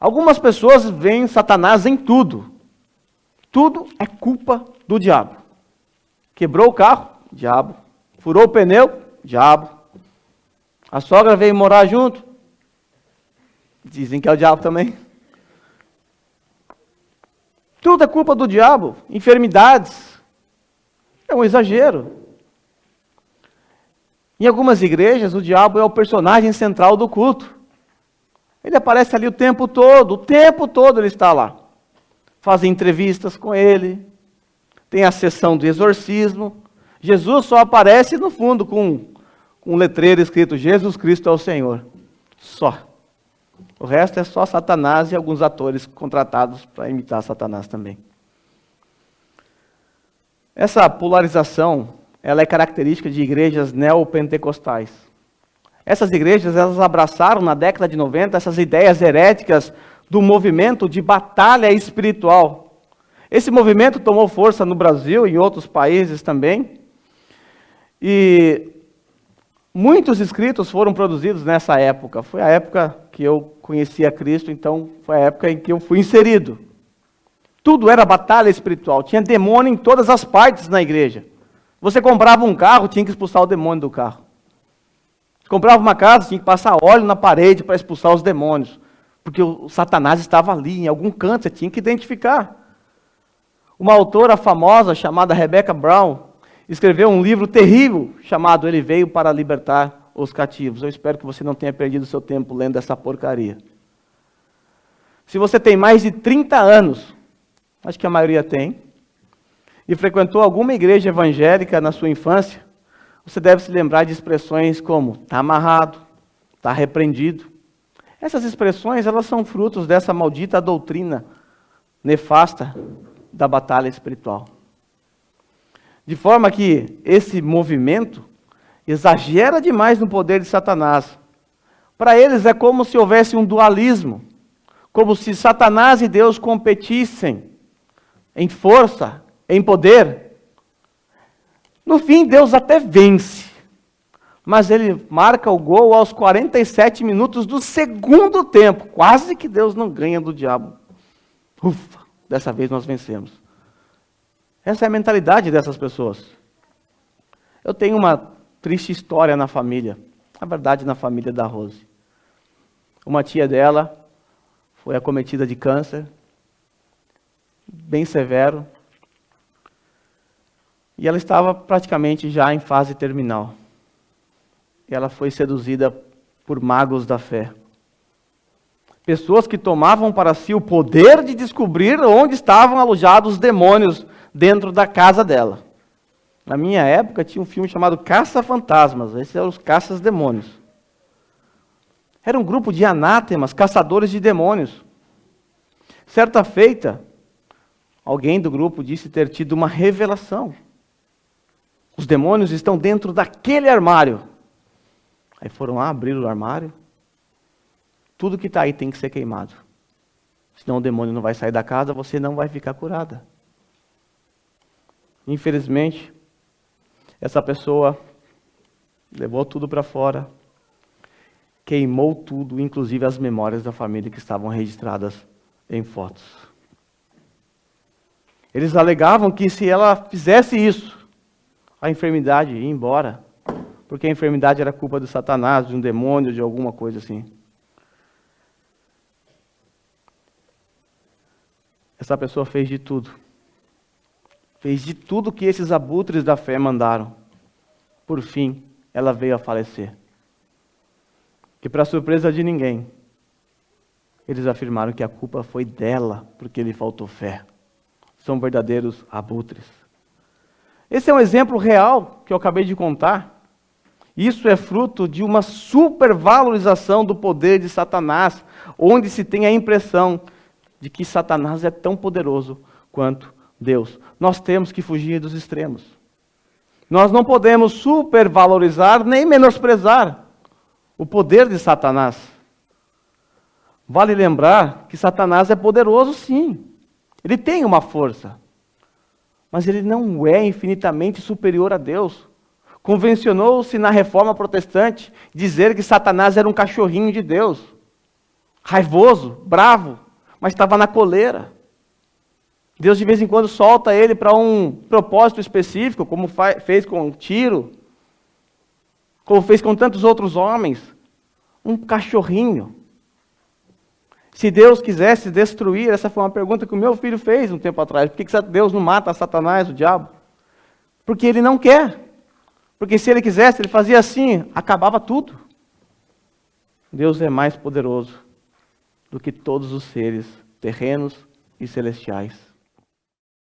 Algumas pessoas veem Satanás em tudo. Tudo é culpa do diabo. Quebrou o carro? Diabo. Furou o pneu? Diabo. A sogra veio morar junto? Dizem que é o diabo também. Tudo é culpa do diabo. Enfermidades. É um exagero. Em algumas igrejas, o diabo é o personagem central do culto. Ele aparece ali o tempo todo ele está lá. Fazem entrevistas com ele, tem a sessão do exorcismo. Jesus só aparece no fundo com um letreiro escrito, Jesus Cristo é o Senhor. Só. O resto é só Satanás e alguns atores contratados para imitar Satanás também. Essa polarização, ela é característica de igrejas neopentecostais. Essas igrejas, elas abraçaram na década de 90 essas ideias heréticas do movimento de batalha espiritual. Esse movimento tomou força no Brasil e em outros países também. E muitos escritos foram produzidos nessa época. Foi a época que eu conheci a Cristo, então foi a época em que eu fui inserido. Tudo era batalha espiritual, tinha demônio em todas as partes na igreja. Você comprava um carro, tinha que expulsar o demônio do carro. Comprava uma casa, tinha que passar óleo na parede para expulsar os demônios. Porque o Satanás estava ali, em algum canto, você tinha que identificar. Uma autora famosa, chamada Rebecca Brown, escreveu um livro terrível, chamado Ele Veio para Libertar os Cativos. Eu espero que você não tenha perdido seu tempo lendo essa porcaria. Se você tem mais de 30 anos, acho que a maioria tem, e frequentou alguma igreja evangélica na sua infância, você deve se lembrar de expressões como está amarrado, está repreendido. Essas expressões, elas são frutos dessa maldita doutrina nefasta da batalha espiritual. De forma que esse movimento exagera demais no poder de Satanás. Para eles é como se houvesse um dualismo, como se Satanás e Deus competissem em força, em poder. No fim, Deus até vence, mas ele marca o gol aos 47 minutos do segundo tempo. Quase que Deus não ganha do diabo. Ufa, dessa vez nós vencemos. Essa é a mentalidade dessas pessoas. Eu tenho uma triste história na família, na verdade na família da Rose. Uma tia dela foi acometida de câncer, bem severo, e ela estava praticamente já em fase terminal. E ela foi seduzida por magos da fé. Pessoas que tomavam para si o poder de descobrir onde estavam alojados os demônios dentro da casa dela. Na minha época tinha um filme chamado Caça-Fantasmas. Esses eram os caças-demônios. Era um grupo de anátemas, caçadores de demônios. Certa feita, alguém do grupo disse ter tido uma revelação. Os demônios estão dentro daquele armário. Aí foram lá, abriram o armário. Tudo que está aí tem que ser queimado. Senão o demônio não vai sair da casa, você não vai ficar curada. Infelizmente, essa pessoa levou tudo para fora, queimou tudo, inclusive as memórias da família que estavam registradas em fotos. Eles alegavam que se ela fizesse isso, a enfermidade ia embora, porque a enfermidade era culpa de Satanás, de um demônio, de alguma coisa assim. Essa pessoa fez de tudo. Fez de tudo que esses abutres da fé mandaram. Por fim, ela veio a falecer. Que para surpresa de ninguém, eles afirmaram que a culpa foi dela, porque lhe faltou fé. São verdadeiros abutres. Esse é um exemplo real que eu acabei de contar. Isso é fruto de uma supervalorização do poder de Satanás, onde se tem a impressão de que Satanás é tão poderoso quanto Deus. Nós temos que fugir dos extremos. Nós não podemos supervalorizar nem menosprezar o poder de Satanás. Vale lembrar que Satanás é poderoso, sim. Ele tem uma força. Mas ele não é infinitamente superior a Deus. Convencionou-se na Reforma Protestante dizer que Satanás era um cachorrinho de Deus. raivoso, bravo, mas estava na coleira. Deus de vez em quando solta ele para um propósito específico, como fez com Tiro, como fez com tantos outros homens. Um cachorrinho. Se Deus quisesse destruir, essa foi uma pergunta que o meu filho fez um tempo atrás. Por que Deus não mata Satanás, o diabo? Porque ele não quer. Porque se ele quisesse, ele fazia assim, acabava tudo. Deus é mais poderoso do que todos os seres terrenos e celestiais.